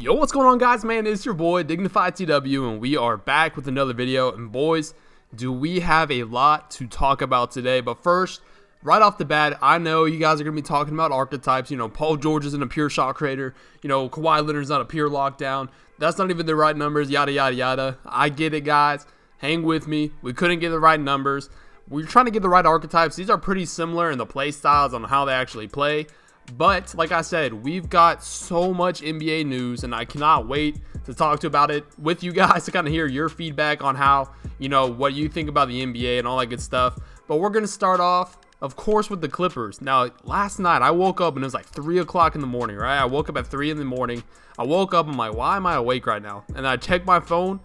Yo, what's going on, guys? Man, it's your boy Dignified TW, and we are back with another video. And boys, do we have a lot to talk about today. But first, right off the bat, I know you guys are going to be talking about archetypes. You know, Paul George isn't a pure shot creator. You know, Kawhi Leonard's not a pure lockdown. That's not even the right numbers, yada, yada, yada. I get it, guys. Hang with me. We couldn't get the right numbers. We're trying to get the right archetypes. These are pretty similar in the play styles on how they actually play. But like I said, we've got so much NBA news, and I cannot wait to talk about it with you guys to kind of hear your feedback on how, you know, what you think about the NBA and all that good stuff. But we're going to start off, of course, with the Clippers. Now, last night I woke up and it was like 3 o'clock in the morning, right? I woke up at 3 in the morning. I woke up and I'm like, why am I awake right now? And I checked my phone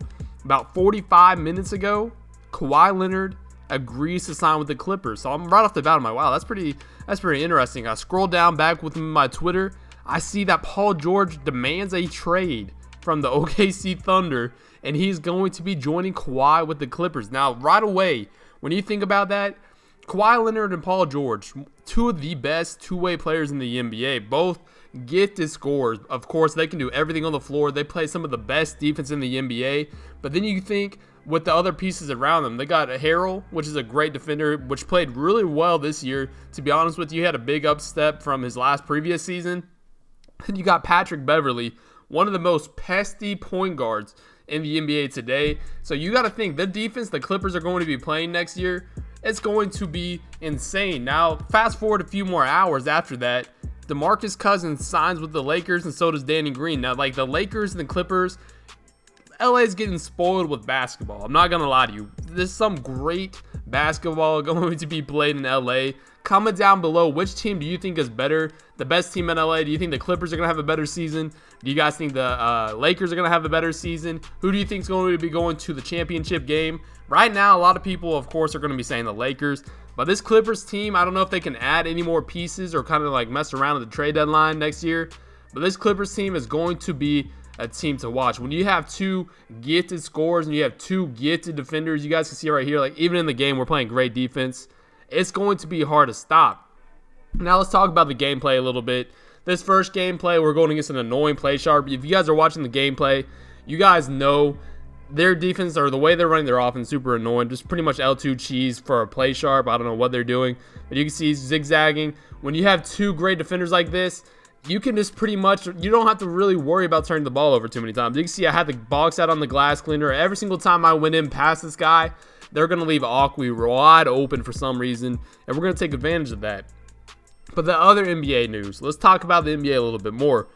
about 45 minutes ago. Kawhi Leonard agrees to sign with the Clippers. So I'm right off the bat, I'm like, wow, that's pretty interesting. I scroll down back with my Twitter. I see that Paul George demands a trade from the OKC Thunder, and he's going to be joining Kawhi with the Clippers. Now, right away, when you think about that, Kawhi Leonard and Paul George, two of the best two-way players in the NBA, both gifted scorers. Of course, they can do everything on the floor. They play some of the best defense in the NBA. But then you think with the other pieces around them, they got Harrell, which is a great defender, which played really well this year. To be honest with you, he had a big upstep from his previous season. And you got Patrick Beverley, one of the most pesty point guards in the NBA today. So you got to think the defense the Clippers are going to be playing next year, it's going to be insane. Now, fast forward a few more hours after that, DeMarcus Cousins signs with the Lakers, and so does Danny Green. Now, like the Lakers and the Clippers, LA is getting spoiled with basketball. I'm not going to lie to you. There's some great basketball going to be played in LA. Comment down below, which team do you think is better? The best team in LA? Do you think the Clippers are going to have a better season? Do you guys think the Lakers are going to have a better season? Who do you think is going to be going to the championship game? Right now, a lot of people, of course, are going to be saying the Lakers. But this Clippers team, I don't know if they can add any more pieces or kind of like mess around at the trade deadline next year. But this Clippers team is going to be a team to watch. When you have two gifted scorers and you have two gifted defenders, you guys can see right here, like even in the game, we're playing great defense. It's going to be hard to stop. Now let's talk about the gameplay a little bit. This first gameplay, we're going against an annoying play sharp. If you guys are watching the gameplay, you guys know their defense or the way they're running their offense super annoying. Just pretty much L2 cheese for a play sharp. I don't know what they're doing, but you can see he's zigzagging. When you have two great defenders like this, you can just pretty much, you don't have to really worry about turning the ball over too many times. You can see I had the box out on the glass cleaner. Every single time I went in past this guy, they're going to leave Aqui wide open for some reason, and we're going to take advantage of that. But the other NBA news, let's talk about the NBA a little bit more.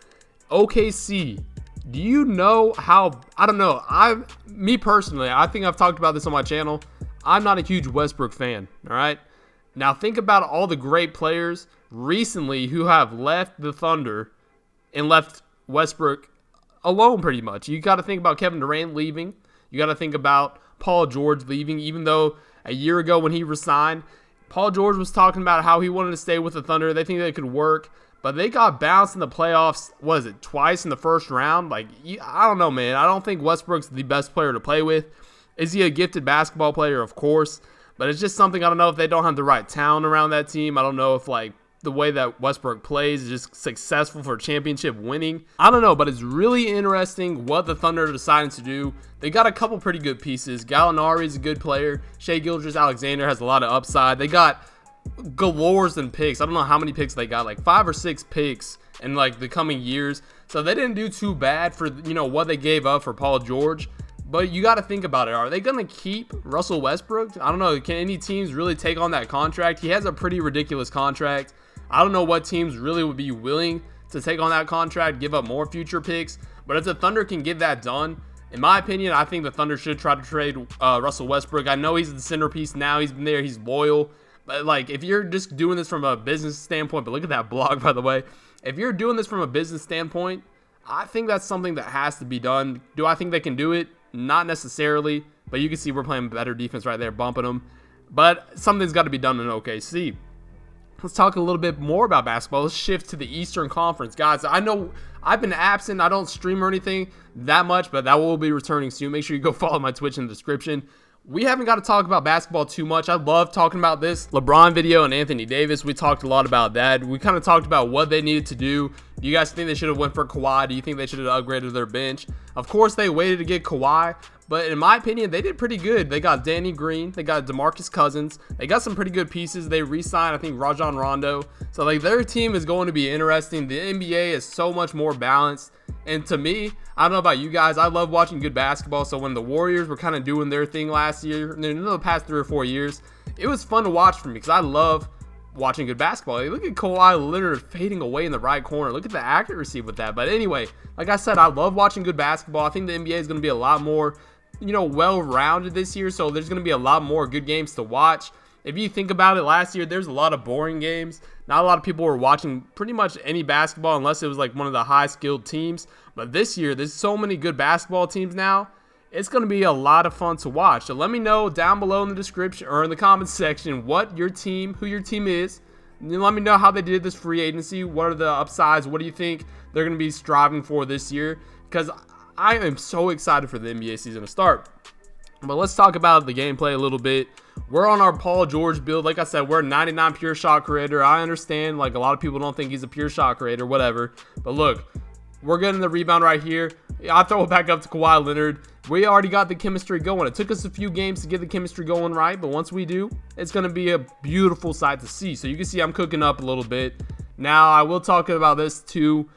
OKC, do you know how, I don't know, me personally, I think I've talked about this on my channel. I'm not a huge Westbrook fan, all right? Now think about all the great players recently who have left the Thunder and left Westbrook alone pretty much. You got to think about Kevin Durant leaving. You got to think about Paul George leaving, even though a year ago when he resigned, Paul George was talking about how he wanted to stay with the Thunder. They think they could work, but they got bounced in the playoffs, what is it, twice in the first round? Like, I don't know, man. I don't think Westbrook's the best player to play with. Is he a gifted basketball player? Of course. But it's just something, I don't know if they don't have the right talent around that team. I don't know if, like, the way that Westbrook plays is just successful for championship winning. I don't know, but it's really interesting what the Thunder are deciding to do. They got a couple pretty good pieces. Gallinari is a good player. Shai Gilgeous-Alexander has a lot of upside. They got galores in picks. I don't know how many picks they got, like 5 or 6 picks in like the coming years. So they didn't do too bad for, you know, what they gave up for Paul George. But you got to think about it. Are they going to keep Russell Westbrook? I don't know. Can any teams really take on that contract? He has a pretty ridiculous contract. I don't know what teams really would be willing to take on that contract, give up more future picks. But if the Thunder can get that done, in my opinion, I think the Thunder should try to trade Russell Westbrook. I know he's the centerpiece now. He's been there. He's loyal. But, like, if you're just doing this from a business standpoint, but look at that block, by the way. If you're doing this from a business standpoint, I think that's something that has to be done. Do I think they can do it? Not necessarily. But you can see we're playing better defense right there, bumping them. But something's got to be done in OKC. Let's talk a little bit more about basketball. Let's shift to the Eastern Conference. Guys, I know I've been absent. I don't stream or anything that much, but that will be returning soon. Make sure you go follow my Twitch in the description. we haven't got to talk about basketball too much. I love talking about this LeBron video and Anthony Davis. We talked a lot about that. We kind of talked about what they needed to do. Do you guys think they should have went for Kawhi? Do you think they should have upgraded their bench? Of course, they waited to get Kawhi, but in my opinion, they did pretty good. They got Danny Green. They got DeMarcus Cousins. They got some pretty good pieces. They re-signed, I think, Rajon Rondo. So, like, their team is going to be interesting. The NBA is so much more balanced. And to me, I don't know about you guys, I love watching good basketball. So when the Warriors were kind of doing their thing last year, and in the past 3 or 4 years, it was fun to watch for me because I love watching good basketball. Like, look at Kawhi Leonard fading away in the right corner. Look at the accuracy with that. But anyway, like I said, I love watching good basketball. I think the NBA is going to be a lot more, well-rounded this year. So there's going to be a lot more good games to watch. If you think about it, last year, there's a lot of boring games. Not a lot of people were watching pretty much any basketball unless it was like one of the high-skilled teams. But this year, there's so many good basketball teams now. It's going to be a lot of fun to watch. So let me know down below in the description or in the comments section who your team is. And let me know how they did this free agency. What are the upsides? What do you think they're going to be striving for this year? Because I am so excited for the NBA season to start. But let's talk about the gameplay a little bit. We're on our Paul George build. Like I said, we're a 99 pure shot creator. I understand, like, a lot of people don't think he's a pure shot creator, whatever. But look, we're getting the rebound right here. I throw it back up to Kawhi Leonard. We already got the chemistry going. It took us a few games to get the chemistry going right, but once we do, it's going to be a beautiful sight to see. So you can see I'm cooking up a little bit. Now, I will talk about this too.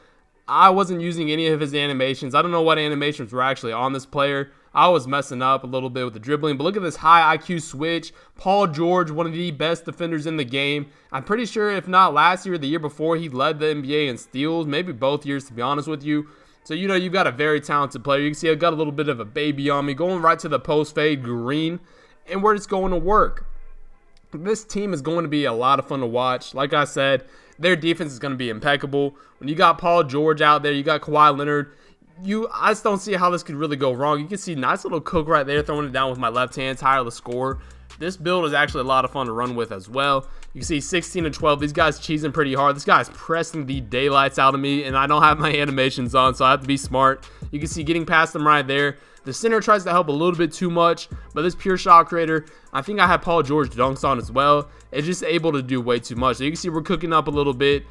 I wasn't using any of his animations. I don't know what animations were actually on this player. I was messing up a little bit with the dribbling, but look at this high IQ switch. Paul George, one of the best defenders in the game. I'm pretty sure if not last year, the year before, he led the NBA in steals, maybe both years, to be honest with you. So, you've got a very talented player. You can see I've got a little bit of a baby on me, going right to the post fade green, and we're just going to work. This team is going to be a lot of fun to watch. Like I said, their defense is going to be impeccable. When you got Paul George out there, you got Kawhi Leonard, I just don't see how this could really go wrong. You can see nice little cook right there, throwing it down with my left hand, tireless score. This build is actually a lot of fun to run with as well. You can see 16 and 12. These guys cheesing pretty hard. This guy's pressing the daylights out of me, and I don't have my animations on, so I have to be smart. You can see getting past them right there. The center tries to help a little bit too much, but this pure shot creator, I think I have Paul George dunks on as well. It's just able to do way too much. So you can see we're cooking up a little bit.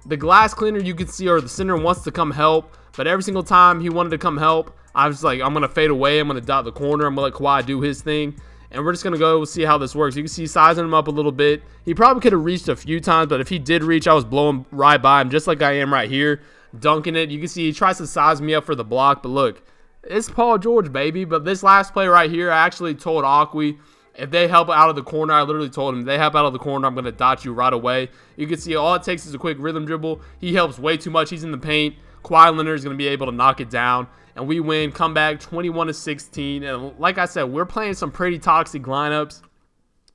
The glass cleaner, you can see, or the center wants to come help, but every single time he wanted to come help, I was like, I'm going to fade away. I'm going to dot the corner. I'm going to let Kawhi do his thing. And we're just going to go see how this works. You can see sizing him up a little bit. He probably could have reached a few times, but if he did reach, I was blowing right by him, just like I am right here, dunking it. You can see he tries to size me up for the block, but look, it's Paul George, baby. But this last play right here, I actually told Akwi, if they help out of the corner, I literally told him, if they help out of the corner, I'm going to dot you right away. You can see all it takes is a quick rhythm dribble. He helps way too much. He's in the paint. Kawhi Leonard is going to be able to knock it down. And we win, come back 21-16. And like I said, we're playing some pretty toxic lineups.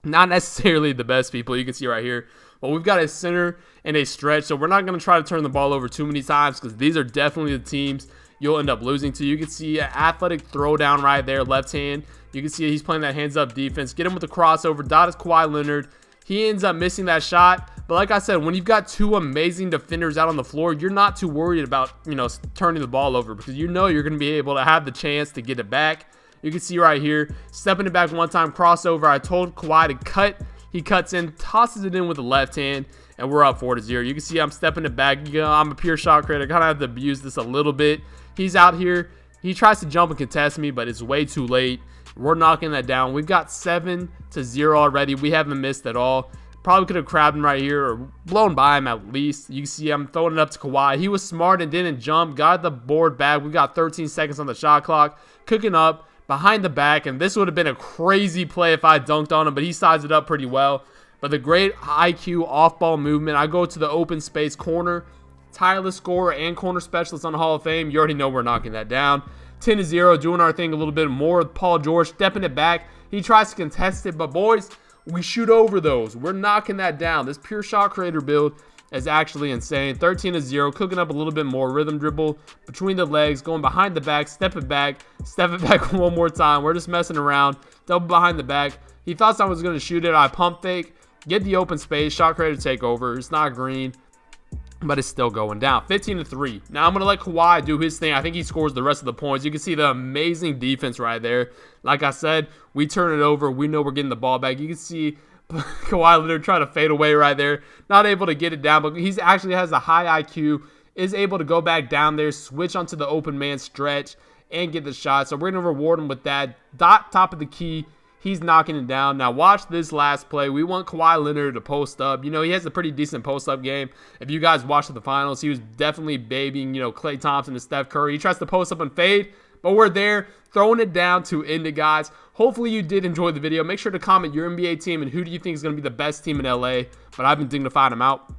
Not necessarily the best people, you can see right here. But we've got a center and a stretch. So we're not going to try to turn the ball over too many times because these are definitely the teams you'll end up losing to. You can see an athletic throwdown right there, left hand. You can see he's playing that hands-up defense. Get him with the crossover. Dot is Kawhi Leonard. He ends up missing that shot. But like I said, when you've got two amazing defenders out on the floor, you're not too worried about, turning the ball over because you're going to be able to have the chance to get it back. You can see right here, stepping it back one time, crossover. I told Kawhi to cut. He cuts in, tosses it in with the left hand, and we're up 4-0. You can see I'm stepping it back. I'm a pure shot creator. I kind of have to abuse this a little bit. He's out here. He tries to jump and contest me, but it's way too late. We're knocking that down. We've got 7-0 already. We haven't missed at all. Probably could have crabbed him right here or blown by him at least. You can see I'm throwing it up to Kawhi. He was smart and didn't jump. Got the board back. We got 13 seconds on the shot clock. Cooking up behind the back. And this would have been a crazy play if I dunked on him, but he sized it up pretty well. But the great IQ off-ball movement. I go to the open space corner. Tireless scorer and corner specialist on the Hall of Fame. You already know we're knocking that down. 10-0, doing our thing a little bit more with Paul George, stepping it back. He tries to contest it, but boys, we shoot over those. We're knocking that down. This pure shot creator build is actually insane. 13-0, cooking up a little bit more. Rhythm dribble between the legs, going behind the back, step it back one more time. We're just messing around. Double behind the back. He thought someone was going to shoot it. I pump fake, get the open space, shot creator takeover. It's not green. but it's still going down. 15-3. Now I'm going to let Kawhi do his thing. I think he scores the rest of the points. You can see the amazing defense right there. Like I said, we turn it over. We know we're getting the ball back. You can see Kawhi Leonard trying to fade away right there. Not able to get it down, but he actually has a high IQ. Is able to go back down there, switch onto the open man stretch, and get the shot. So we're going to reward him with that. Top of the key. He's knocking it down. Now watch this last play. We want Kawhi Leonard to post up. You know, he has a pretty decent post-up game. If you guys watched the finals, he was definitely babying, you know, Klay Thompson and Steph Curry. He tries to post up and fade, but we're there, throwing it down to end it, guys. Hopefully you did enjoy the video. Make sure to comment your NBA team and who do you think is going to be the best team in LA. But I've been Dignified. I'm out.